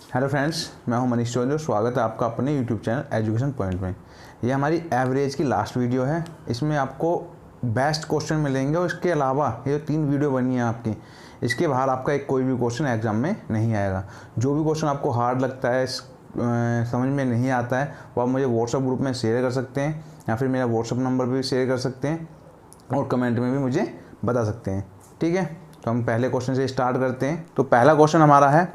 Hello friends, मैं हूं मनीष चौधरी। स्वागत है आपका अपने यूट्यूब चैनल एजुकेशन पॉइंट में। ये हमारी एवरेज की लास्ट वीडियो है। इसमें आपको बेस्ट क्वेश्चन मिलेंगे और इसके अलावा ये 3 वीडियो बनी है आपकी, इसके बाहर आपका एक कोई भी क्वेश्चन एग्जाम में नहीं आएगा। जो भी क्वेश्चन आपको हार्ड लगता है, समझ में नहीं आता है, वो आप मुझे व्हाट्सअप ग्रुप में शेयर कर सकते हैं या फिर मेरा व्हाट्सअप नंबर भी शेयर कर सकते हैं और कमेंट में भी मुझे बता सकते हैं। ठीक है, तो हम पहले क्वेश्चन से स्टार्ट करते हैं। तो पहला क्वेश्चन हमारा है,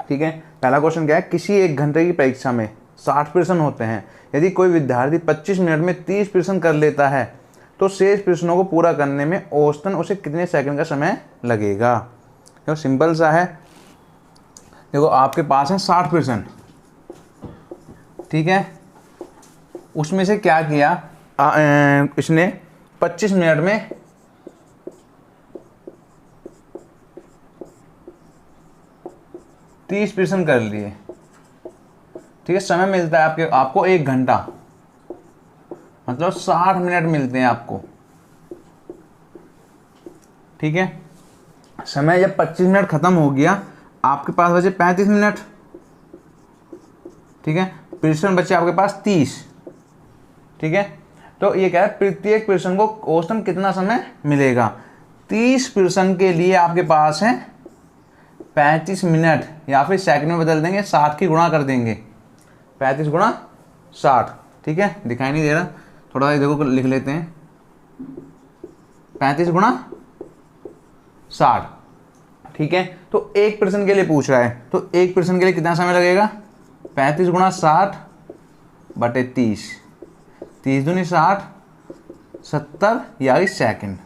ठीक है, पहला क्वेश्चन क्या है, किसी 1 घंटे की परीक्षा में 60 प्रश्न होते हैं। यदि कोई विद्यार्थी 25 मिनट में 30 प्रश्न कर लेता है तो शेष प्रश्नों को पूरा करने में औसतन उसे कितने सेकंड का समय लगेगा। तो सिंपल सा है, देखो आपके पास है 60 प्रश्न, ठीक है, उसमें से क्या किया इसने 25 मिनट में 30 प्रश्न कर लिए। ठीक है, समय मिलता है आपको 1 घंटा, मतलब 60 मिनट मिलते हैं आपको। ठीक है, समय जब 25 मिनट खत्म हो गया, आपके पास बचे 35 मिनट। ठीक है, प्रश्न बचे आपके पास 30। ठीक है, तो ये क्या है, प्रत्येक प्रश्न को औसतन कितना समय मिलेगा। 30 प्रश्न के लिए आपके पास है 35 मिनट, या फिर सेकंड में बदल देंगे, 60 की गुणा कर देंगे, 35 गुणा 60। ठीक है, दिखाई नहीं दे रहा, थोड़ा सा देखो लिख लेते हैं, 35 गुणा 60। ठीक है, तो एक प्रश्न के लिए पूछ रहा है, तो एक प्रश्न के लिए कितना समय लगेगा, 35 गुणा 60 बटे 30, 30 दूनी 60, 70 यानी सेकंड,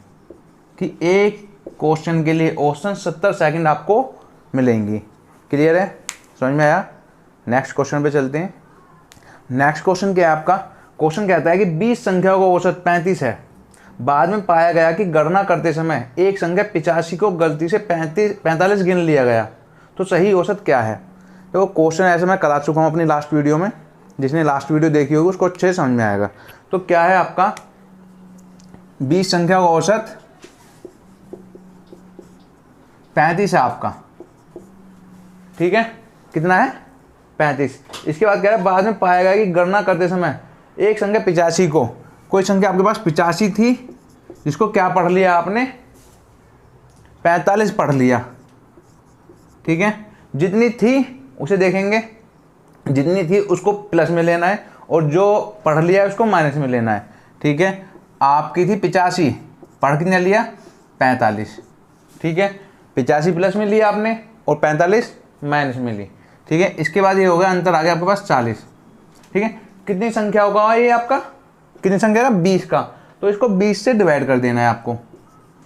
कि एक क्वेश्चन के लिए औसतन 70 सेकंड आपको मिलेंगी। क्लियर है, समझ में आया। नेक्स्ट क्वेश्चन पे चलते हैं। नेक्स्ट क्वेश्चन क्या है आपका, क्वेश्चन कहता है कि 20 संख्याओं का औसत 35 है। बाद में पाया गया कि गणना करते समय एक संख्या 85 को गलती से 45 गिन लिया गया, तो सही औसत क्या है। तो क्वेश्चन ऐसे मैं करा चुका हूँ अपनी लास्ट वीडियो में, जिसने लास्ट वीडियो देखी होगी उसको अच्छे से समझ में आएगा। तो क्या है आपका, 20 संख्या का औसत 35 है आपका। ठीक है, कितना है, 35। इसके बाद क्या है, बाद में पाया गया कि गणना करते समय एक संख्या 85 को, कोई संख्या आपके पास 85 थी, जिसको क्या पढ़ लिया आपने, 45 पढ़ लिया। ठीक है, जितनी थी उसे देखेंगे, जितनी थी उसको प्लस में लेना है और जो पढ़ लिया है उसको माइनस में लेना है। ठीक है, आपकी थी 85, पढ़ कितना लिया, 45। ठीक है, 85 प्लस में लिया आपने और 45 माइनस में ली। ठीक है, इसके बाद ये हो गया, अंतर आ गया आपके पास 40। ठीक है, कितनी संख्या होगा ये आपका, कितनी संख्या का, 20 का। तो इसको 20 से डिवाइड कर देना है आपको,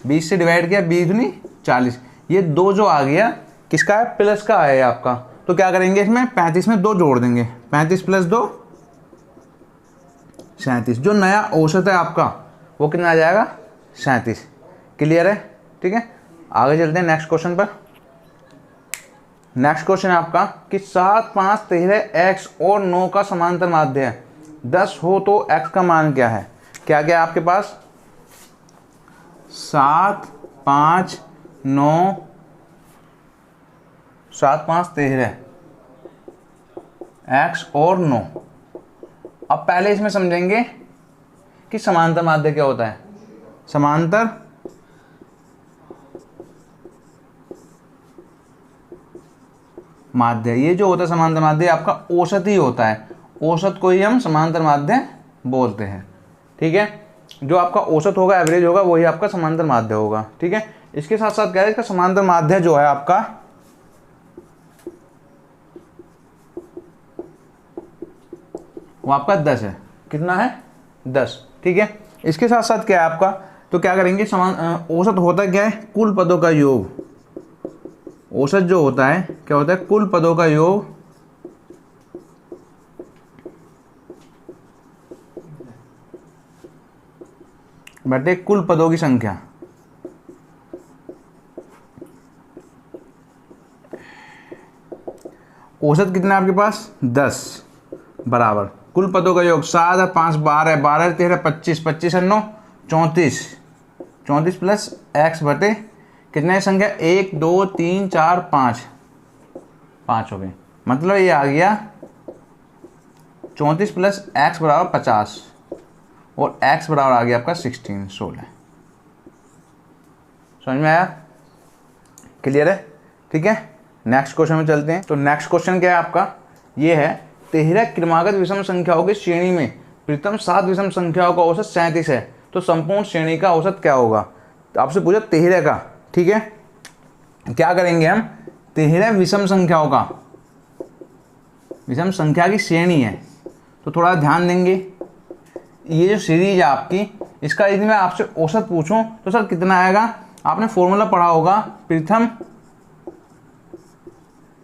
20 से डिवाइड किया, 20 दूनी 40। ये 2 जो आ गया किसका है, प्लस का है आपका। तो क्या करेंगे, इसमें 35 में 2 जोड़ देंगे, 35 प्लस 2 37। जो नया औसत है आपका वो कितना आ जाएगा, 37। क्लियर है। ठीक है, आगे चलते हैं नेक्स्ट क्वेश्चन पर। नेक्स्ट क्वेश्चन है आपका कि 7, 5, 13 x और 9 का समांतर माध्य है, 10 हो तो x का मान क्या है। क्या क्या है आपके पास, 7, 5, 9, 7, 5, 13 x और 9। अब पहले इसमें समझेंगे कि समांतर माध्य क्या होता है। समांतर माध्य, ये जो होता है समांतर माध्य आपका औसत ही होता है, औसत को ही हम समांतर माध्य बोलते हैं। ठीक है, जो आपका औसत होगा, एवरेज होगा, वही आपका समांतर माध्य होगा। ठीक है, इसके साथ साथ क्या है, इसका समांतर माध्य जो है आपका, वो आपका 10 है। कितना है, 10। ठीक है, इसके साथ साथ क्या है आपका, तो क्या करेंगे, औसत होता क्या है, कुल पदों का योग। औसत जो होता है क्या होता है, कुल पदों का योग बटे कुल पदों की संख्या। औसत कितना है आपके पास, 10 बराबर कुल पदों का योग 7 और 5 12, 12 13 25, 25 और 9 34, 34 प्लस x बटे कितने संख्या, 1 2 3 4 5, 5 हो गए, मतलब ये आ गया 34 प्लस एक्स बराबर 50 और एक्स बराबर आ गया आपका 16। समझ में आया? क्लियर है? ठीक है, नेक्स्ट क्वेश्चन में चलते हैं। तो नेक्स्ट क्वेश्चन क्या है आपका, ये है 13 क्रमागत विषम संख्याओं की श्रेणी में प्रथम 7 विषम संख्याओं का औसत 37 है, तो संपूर्ण श्रेणी का औसत क्या होगा? तो आपसे पूछा 13 का। ठीक है, क्या करेंगे हम, 13 विषम संख्याओं का, विषम संख्या की श्रेणी है तो थोड़ा ध्यान देंगे। ये जो सीरीज है आपकी, इसका यदि मैं आपसे औसत पूछूं तो सर कितना आएगा? आपने फॉर्मूला पढ़ा होगा, प्रथम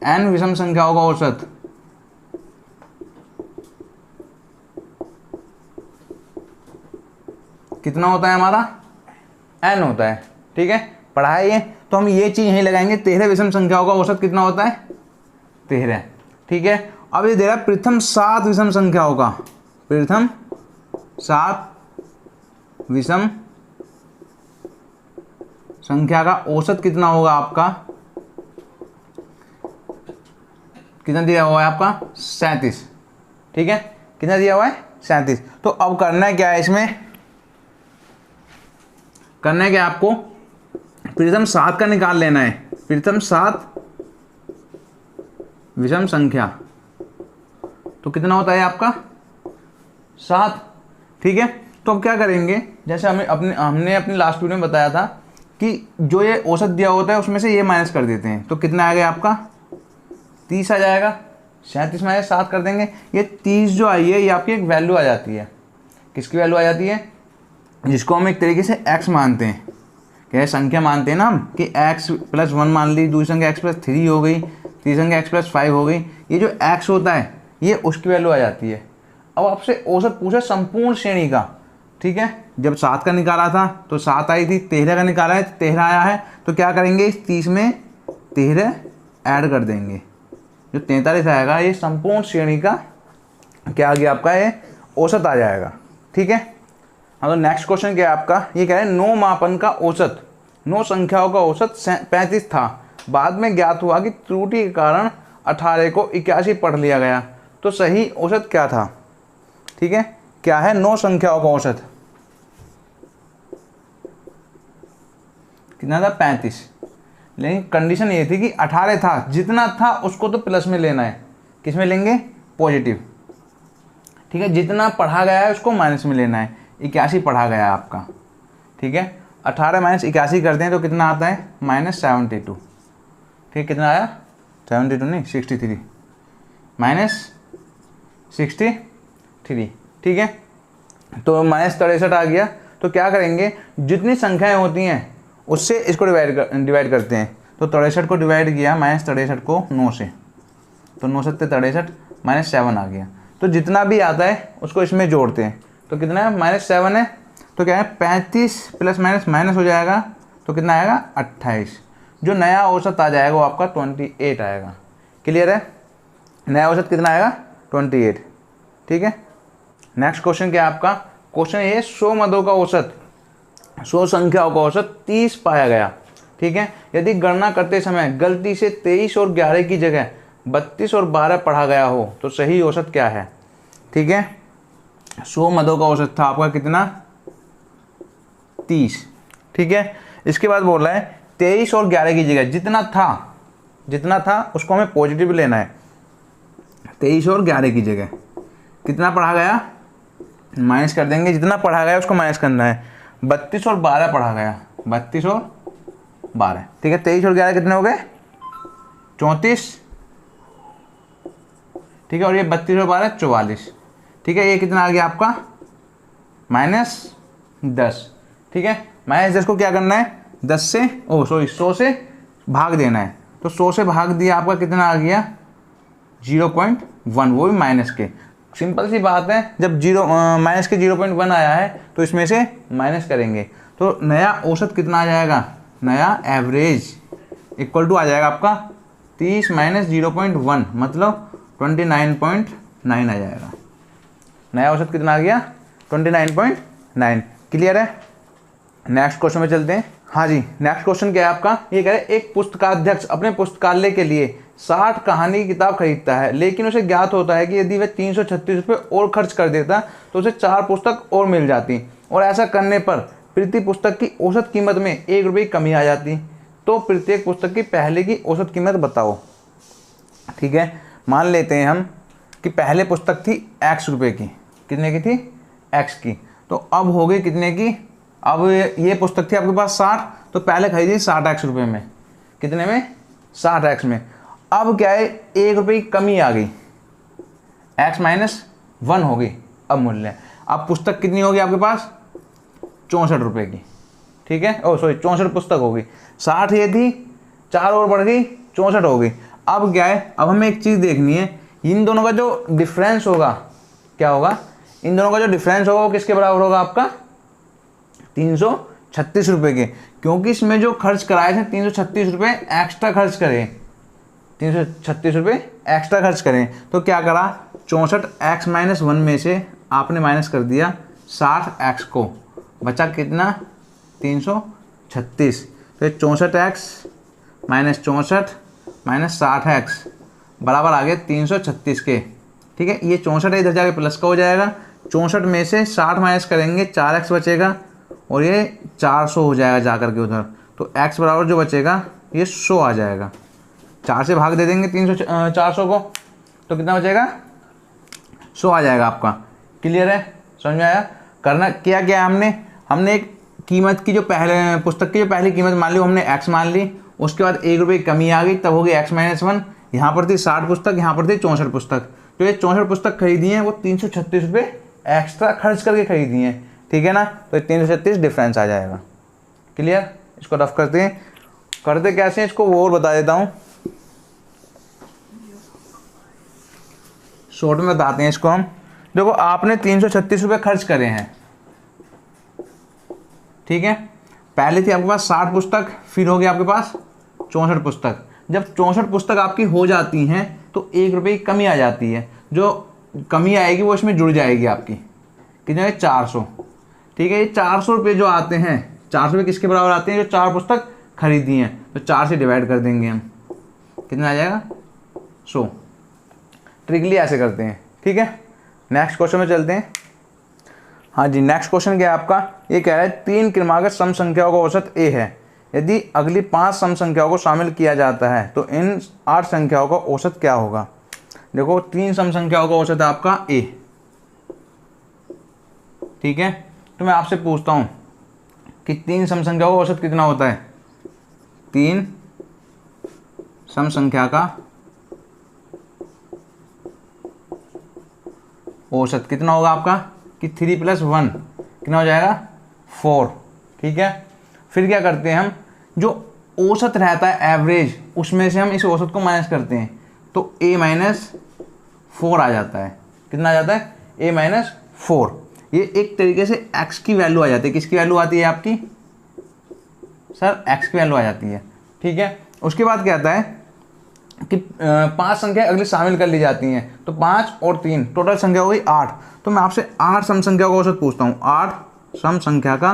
n विषम संख्याओं का औसत कितना होता है हमारा? n होता है। ठीक है, पढ़ा है ये, तो हम ये चीज यहीं लगाएंगे, 13 विषम संख्याओं का औसत कितना होता है? 13। ठीक है, अब ये दे रहा है प्रथम 7 विषम संख्याओं का, प्रथम 7 विषम संख्या का औसत कितना होगा आपका? कितना दिया हुआ है आपका? 37। ठीक है, कितना दिया हुआ है? 37। तो अब करना है क्या है, इसमें करना है क्या आपको? प्रथम 7 का निकाल लेना है, प्रथम 7 विषम संख्या, तो कितना होता है आपका? 7। ठीक है, तो अब क्या करेंगे, जैसे हमने अपनी लास्ट वीडियो में बताया था कि जो ये औसत दिया होता है उसमें से ये माइनस कर देते हैं, तो कितना आ गया आपका? 30 आ जाएगा। 37 में 7 कर देंगे, ये 30 जो आई है ये आपकी एक वैल्यू आ जाती है। किसकी वैल्यू आ जाती है? जिसको हम एक तरीके से x मानते हैं, क्या संख्या मानते हैं ना हम, कि x + 1 मान ली, दूसरी संख्या x + 3 हो गई, तीसरी संख्या x + 5 हो गई। ये जो x होता है ये उसकी वैल्यू आ जाती है। अब आपसे औसत पूछा संपूर्ण श्रेणी का। ठीक है, जब 7 का निकाला था तो 7 आई थी, 13 का निकाला है तो 13 आया है, तो क्या करेंगे, इस 30 में 13 ऐड कर देंगे, जो 43 आएगा, ये संपूर्ण श्रेणी का क्या आ गया आपका? ये औसत आ जाएगा। ठीक है, हाँ, तो नेक्स्ट क्वेश्चन क्या है आपका, ये कह रहे हैं 9 मापन का औसत, 9 संख्याओं का औसत 35 था, बाद में ज्ञात हुआ कि त्रुटि के कारण 18 को 81 पढ़ लिया गया, तो सही औसत क्या था? ठीक है, क्या है 9 संख्याओं का औसत? कितना था? 35। लेकिन कंडीशन ये थी कि 18 था, जितना था उसको तो प्लस में लेना है। किस में लेंगे? पॉजिटिव। ठीक है, जितना पढ़ा गया है उसको माइनस में लेना है। 81 पढ़ा गया है आपका। ठीक है, 18 - 81 करते हैं तो कितना आता है? -72। ठीक, कितना आया? 72 नहीं, 63 -63। ठीक है, तो -63 आ गया। तो क्या करेंगे, जितनी संख्याएं होती हैं उससे इसको डिवाइड करते हैं। तो 63 को डिवाइड किया, -63 को 9 से, तो 9 7 63 -7 आ गया। तो जितना भी आता है उसको इसमें जोड़ते हैं, तो कितना है? -7 है, तो क्या है? 35 प्लस माइनस माइनस हो जाएगा, तो कितना आएगा? 28। जो नया औसत आ जाएगा वो आपका 28 आएगा। क्लियर है? नया औसत कितना आएगा? 28। ठीक है, नेक्स्ट क्वेश्चन क्या है आपका? क्वेश्चन ये 100 मदों का औसत, 100 संख्याओं का औसत 30 पाया गया। ठीक है, यदि गणना करते समय गलती से 23 और 11 की जगह 32 और 12 पढ़ा गया हो तो सही औसत क्या है? ठीक है, 100 मदों का औसत था आपका कितना? 30। ठीक है, इसके बाद बोल रहा है 23 और 11 की जगह जितना था उसको हमें पॉजिटिव लेना है। 23 और 11 की जगह कितना पढ़ा गया? माइनस कर देंगे, जितना पढ़ा गया उसको माइनस करना है। 32 और 12 पढ़ा गया, 32 और 12। ठीक है, 23 और 11 कितने हो गए? 34। ठीक है, और ये 32 और 12 44। ठीक है, ये कितना आ गया आपका? -10। ठीक है, -10 को क्या करना है? 100 से भाग देना है। तो 100 से भाग दिया, आपका कितना आ गया? 0.1, वो भी माइनस के। सिंपल सी बात है, जब माइनस के 0.1 आया है तो इसमें से माइनस करेंगे, तो नया औसत कितना आ जाएगा? नया एवरेज इक्वल टू आ जाएगा आपका 30 - 0.1, मतलब 29.9 आ जाएगा। नया औसत कितना आ गया? 29.9। क्लियर है? नेक्स्ट क्वेश्चन में चलते हैं। हाँ जी, नेक्स्ट क्वेश्चन क्या है आपका? ये कह रहे हैं एक पुस्तकाध्यक्ष अपने पुस्तकालय के लिए 60 कहानी की किताब खरीदता है, लेकिन उसे ज्ञात होता है कि यदि वह 336 रुपये और खर्च कर देता तो उसे 4 पुस्तक और मिल जाती, और ऐसा करने पर प्रति पुस्तक की औसत कीमत में 1 रुपये की कमी आ जाती। तो प्रत्येक पुस्तक की पहले की औसत कीमत बताओ। ठीक है, मान लेते हैं हम कि पहले पुस्तक थी x रुपये की। कितने की थी? x की। तो अब हो गई कितने की? अब ये पुस्तक थी आपके पास 60, तो पहले खरीदी 60x रुपये में। कितने में? 60x में। अब क्या है, 1 रुपये की कमी आ गई, x - 1 हो गई अब मूल्य। अब पुस्तक कितनी होगी आपके पास? 64 रुपये की। ठीक है, ओ सॉरी 64 पुस्तक होगी। 60 ये थी, 4 और बढ़ गई, 64 हो गई। अब क्या है, अब हमें एक चीज़ देखनी है, इन दोनों का जो डिफरेंस होगा क्या होगा? इन दोनों का जो डिफरेंस होगा वो किसके बराबर होगा आपका? 336 रुपये के, क्योंकि इसमें जो खर्च कराए थे 336 रुपये एक्स्ट्रा खर्च करें, 336 रुपये एक्स्ट्रा खर्च करें। तो क्या करा, 64x - 1 में से आपने माइनस कर दिया 60x को, बचा कितना? 336। तो 64x - 64 - 60x बराबर आ गया 336 के। ठीक है, ये 64 है, इधर जाके प्लस का हो जाएगा। 64 में से 60 माइनस करेंगे, 4x बचेगा, और ये 400 हो जाएगा जाकर के उधर। तो x बराबर जो बचेगा ये 100 आ जाएगा। 4 से भाग दे देंगे 400 को, तो कितना बचेगा? 100 आ जाएगा आपका। क्लियर है? समझ में आया? करना क्या क्या है, हमने एक कीमत की जो पहले पुस्तक की जो पहली कीमत मान ली, हमने x मान ली, उसके बाद 1 रुपये की कमी आ गई, तब हो गई x - 1। यहाँ पर थी 60 पुस्तक, यहाँ पर थी 64 पुस्तक। तो ये 64 पुस्तक खरीदी हैं वो 336 रुपये एक्स्ट्रा खर्च करके खरीदी हैं। ठीक है ना? तो 336 डिफरेंस आ जाएगा। क्लियर? इसको रफ करते हैं, करते कैसे हैं इसको वो और बता देता हूँ, शॉर्ट में बताते हैं इसको हम। देखो, आपने 336 रुपये खर्च करे हैं। ठीक है, पहले थी आपके पास 60 पुस्तक, फिर हो गया आपके पास 64 पुस्तक। जब 64 पुस्तक आपकी हो जाती हैं तो 1 रुपये की कमी आ जाती है, जो कमी आएगी वो इसमें जुड़ जाएगी आपकी। कितने? 400। ठीक है, ये 400 रुपये जो आते हैं, 400 रुपये किसके बराबर आते हैं? जो 4 पुस्तक खरीदी हैं, तो 4 से डिवाइड कर देंगे हम, कितना आ जाएगा? 100। ट्रिकली ऐसे करते हैं। ठीक है, नेक्स्ट क्वेश्चन में चलते हैं। हाँ जी, नेक्स्ट क्वेश्चन क्या है आपका? ये कह रहा है 3 क्रमागत सम संख्याओं का औसत a है। यदि अगली 5 सम संख्याओं को शामिल किया जाता है तो इन 8 संख्याओं का औसत क्या होगा? देखो, 3 सम संख्याओं का औसत है आपका a। ठीक है, तो मैं आपसे पूछता हूँ कि 3 सम संख्याओं का औसत कितना होता है? 3 सम संख्या का औसत कितना होगा आपका? कि 3 + 1 कितना हो जाएगा? 4। ठीक है, फिर क्या करते हैं हम, जो औसत रहता है एवरेज, उसमें से हम इस औसत को माइनस करते हैं, तो a - 4 आ जाता है। कितना आ जाता है? a - 4। ये एक तरीके से x की वैल्यू आ जाती है। किसकी वैल्यू आती है आपकी? सर, x की वैल्यू आ जाती है। ठीक है, उसके बाद क्या आता है कि 5 संख्या अगली शामिल कर ली जाती हैं, तो 5 और 3 टोटल संख्या हो गई 8। तो मैं आपसे 8 सम संख्या का औसत पूछता हूँ। 8 सम संख्या का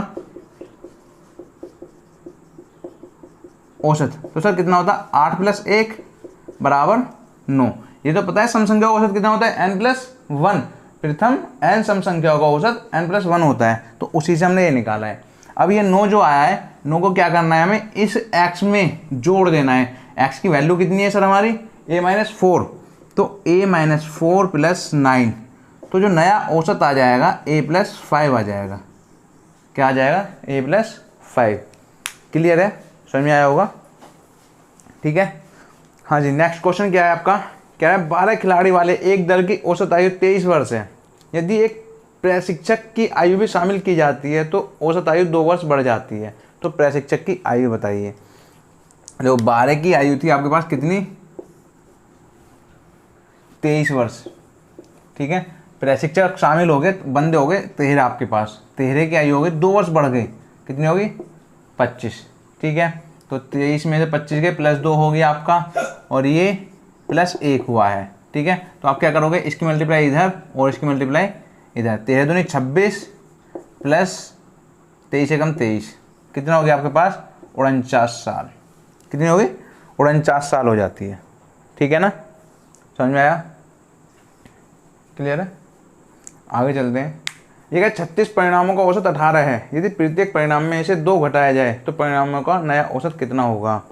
औसत, तो सर कितना होता है? 8 + 1 = 9। ये तो पता है सम संख्या का औसत कितना होता है? n + 1। प्रथम n सम संख्याओं का औसत n + 1 होता है, तो उसी से हमने ये निकाला है। अब ये 9 जो आया है, 9 को क्या करना है हमें? इस x में जोड़ देना है। x की वैल्यू कितनी है सर हमारी? a - 4। तो a - 4 + 9, तो जो नया औसत आ जाएगा a + 5 आ जाएगा। क्या आ जाएगा? a + 5। क्लियर है? समझ में आया होगा? ठीक है, हाँ जी। नेक्स्ट क्वेश्चन क्या है आपका? क्या है 12 खिलाड़ी वाले एक दल की औसत आयु 23 वर्ष है। यदि एक प्रशिक्षक की आयु भी शामिल की जाती है तो औसत आयु 2 वर्ष बढ़ जाती है। तो प्रशिक्षक की आयु बताइए। देखो, 12 की आयु थी आपके पास कितनी? 23 वर्ष। ठीक है, प्रशिक्षक शामिल हो गए, बंदे हो गए 13 आपके पास। 13 की आयु हो गई 2 वर्ष बढ़ गई, कितनी होगी? 25। ठीक है, तो 23 में से 25 गए, +2 हो गया आपका, और ये +1 हुआ है। ठीक है, तो आप क्या करोगे? इसकी मल्टीप्लाई इधर और इसकी मल्टीप्लाई इधर। 13 दूनी 26 + 23 एकम 23, कितना हो गया आपके पास? 49 साल। कितनी होगी? 49 साल हो जाती है। ठीक है ना, समझ में आया, क्लियर है। आगे चलते हैं। ये क्या 36 परिणामों का औसत 18 है, यदि प्रत्येक परिणाम में से 2 घटाया जाए तो परिणामों का नया औसत कितना होगा।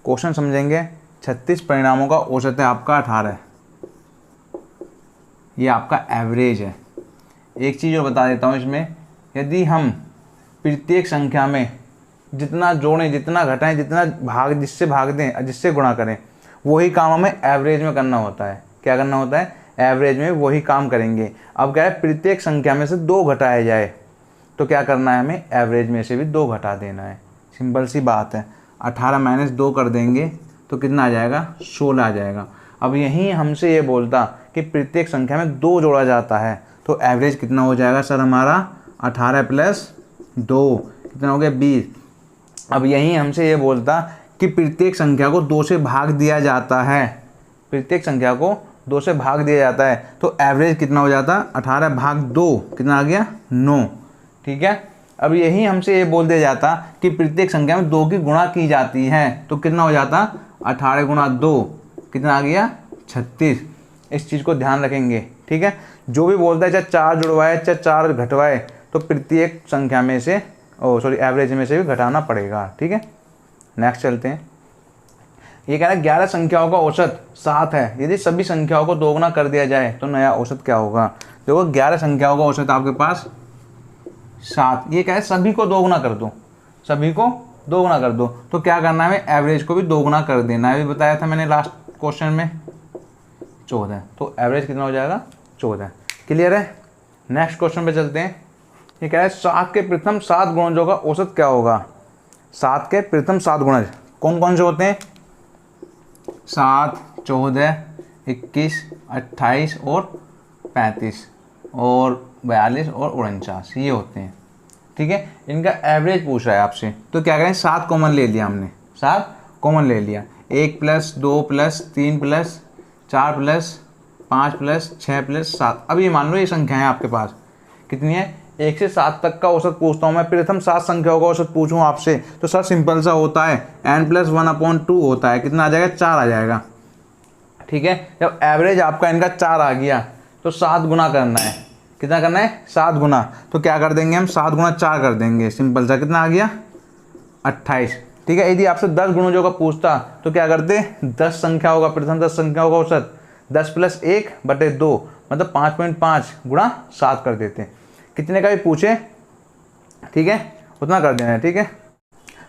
क्वेश्चन समझेंगे। 36 परिणामों का औसत है आपका 18, ये आपका एवरेज है। एक चीज़ और बता देता हूँ इसमें, यदि हम प्रत्येक संख्या में जितना जोड़ें, जितना घटाएं, जितना भाग, जिससे भाग दें, जिससे गुणा करें, वही काम हमें एवरेज में करना होता है। क्या करना होता है, एवरेज में वही काम करेंगे। अब क्या है, प्रत्येक संख्या में से 2 घटाया जाए तो क्या करना है, हमें एवरेज में से भी 2 घटा देना है। सिंपल सी बात है। 18 माइनस 2 कर देंगे तो कितना आ जाएगा, 16 आ जाएगा। अब यहीं हमसे ये बोलता कि प्रत्येक संख्या में 2 जोड़ा जाता है तो एवरेज कितना हो जाएगा सर हमारा, 18 प्लस 2 कितना हो गया, 20। अब यहीं हमसे ये बोलता कि प्रत्येक संख्या को 2 से भाग दिया जाता है, प्रत्येक संख्या को 2 से भाग दिया जाता है तो एवरेज कितना हो जाता, 18 भाग 2 कितना आ गया, 9। ठीक है। अब यही हमसे ये बोल दिया जाता कि प्रत्येक संख्या में 2 की गुणा की जाती है तो कितना हो जाता, 18 गुणा 2 कितना आ गया, 36। इस चीज़ को ध्यान रखेंगे। ठीक है। जो भी बोलता है चाहे 4 जुड़वाए चाहे 4 घटवाए तो प्रत्येक संख्या में से एवरेज में से भी घटाना पड़ेगा। ठीक है। नेक्स्ट चलते हैं। ये कह रहा है 11 संख्याओं का औसत 7 है, यदि सभी संख्याओं को दोगुना कर दिया जाए तो नया औसत क्या होगा। देखो 11 संख्याओं का औसत आपके पास 7, ये कह रहा है सभी को दोगुना कर दो, सभी को दोगुना कर दो तो क्या करना है, एवरेज को भी दोगुना कर देना है। अभी बताया था मैंने लास्ट क्वेश्चन में 14, तो एवरेज कितना हो जाएगा, 14। क्लियर है। नेक्स्ट क्वेश्चन पे चलते हैं। ये कह रहा है 7 के प्रथम 7 गुणजों का औसत क्या होगा। 7 के प्रथम 7 गुणज कौन कौन से होते हैं, 7, 14, 21, 28 और 35 और 42 और 49 ये होते हैं। ठीक है। इनका एवरेज पूछ रहा है आपसे तो क्या करें, 7 कॉमन ले लिया हमने, 7 कॉमन ले लिया, 1 plus 2 plus 3 plus 4 plus 5 plus 6 plus 7। अब ये मान लो ये संख्या है आपके पास कितनी है, 1 से 7 तक का औसत पूछता हूँ मैं, प्रथम 7 संख्याओं का औसत पूछूँ आपसे तो सर सिंपल सा होता है n+1/2 होता है, कितना आ जाएगा, 4 आ जाएगा। ठीक है। जब एवरेज आपका इनका 4 आ गया तो 7 गुना करना है, कितना करना है, 7 गुना। तो क्या कर देंगे हम, 7 गुना 4 कर देंगे, सिंपल सा कितना आ गया, 28। ठीक है। यदि आपसे 10 गुणजों का पूछता तो क्या करते, 10 संख्याओं का, प्रथम 10 संख्याओं का औसत 10 + 1/2 मतलब 5.5 गुणा 7 कर देते। कितने का भी पूछे, ठीक है, उतना कर देना है। ठीक है।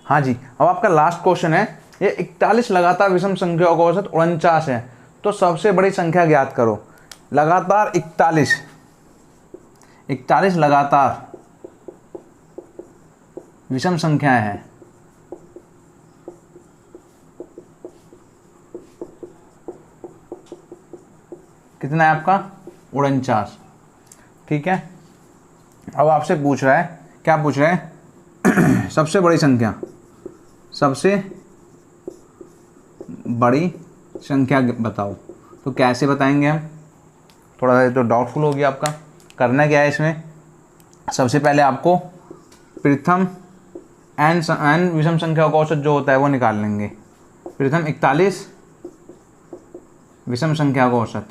हाँ जी। अब आपका लास्ट क्वेश्चन है, ये 41 लगातार विषम संख्याओं का औसत 49 है तो सबसे बड़ी संख्या ज्ञात करो। लगातार 41 लगातार विषम संख्याएं हैं, कितना है आपका, 49। ठीक है। अब आपसे पूछ रहा है, क्या पूछ रहा है सबसे बड़ी संख्या, सबसे बड़ी संख्या बताओ। तो कैसे बताएंगे हम, थोड़ा सा तो डाउटफुल हो गया आपका। करना क्या है इसमें, सबसे पहले आपको प्रथम n विषम संख्याओं का औसत जो होता है वो निकाल लेंगे। प्रथम 41 विषम संख्या का औसत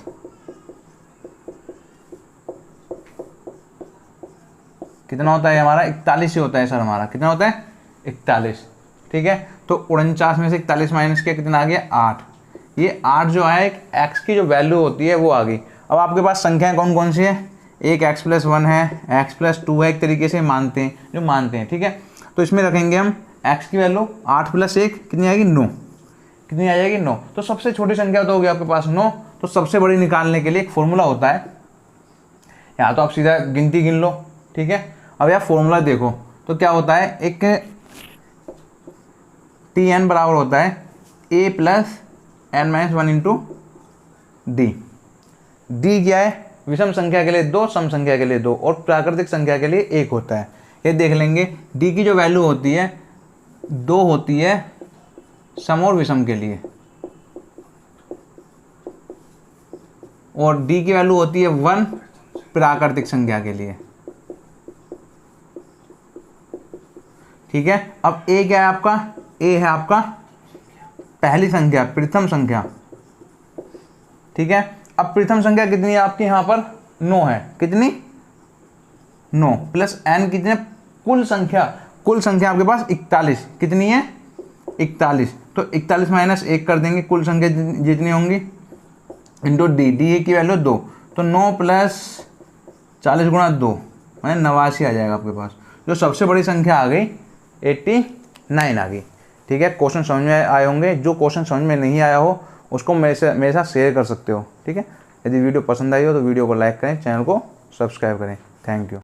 कितना होता है हमारा, 41 ही होता है सर हमारा, कितना होता है, 41। ठीक है। तो 49 में से 41 माइनस किया, कितना आ गया, 8। ये 8 जो है एक x की जो वैल्यू होती है वो आ गई। अब आपके पास संख्याएं कौन कौन सी है, एक x+1 है, x+2 है, एक तरीके से मानते हैं जो मानते हैं। ठीक है। तो इसमें रखेंगे हम x की वैल्यू 8 + 1 कितनी आएगी, 9। कितनी आ जाएगी, 9। तो सबसे छोटी संख्या तो होगी आपके पास 9। तो सबसे बड़ी निकालने के लिए एक फॉर्मूला होता है, या तो आप सीधा गिनती गिन लो। ठीक है। अब यार फॉर्मूला देखो तो क्या होता है, एक Tn बराबर होता है a + n-1 × d। d क्या है, विषम संख्या के लिए 2, सम संख्या के लिए 2 और प्राकृतिक संख्या के लिए 1 होता है। ये देख लेंगे। d की जो वैल्यू होती है 2 होती है सम और विषम के लिए, और d की वैल्यू होती है 1 प्राकृतिक संख्या के लिए। ठीक है। अब a क्या है आपका, a है आपका पहली संख्या, प्रथम संख्या, ठीक है। अब प्रथम संख्या कितनी है आपकी यहाँ पर 9 है, कितनी 9 प्लस n कितने, कुल संख्या आपके पास 41, कितनी है 41, तो 41 माइनस 1 कर देंगे, कुल संख्या जितनी होंगी इंटू डी की वैल्यू 2, तो 9 प्लस 40 गुणा 2 मैंने 89 आ जाएगा आपके पास। जो सबसे बड़ी संख्या आ गई 89 आ गई। ठीक है, क्वेश्चन समझ में आए होंगे। जो क्वेश्चन समझ में नहीं आया हो उसको मेरे साथ शेयर कर सकते हो। ठीक है, यदि वीडियो पसंद आई हो तो वीडियो को लाइक करें, चैनल को सब्सक्राइब करें। Thank you.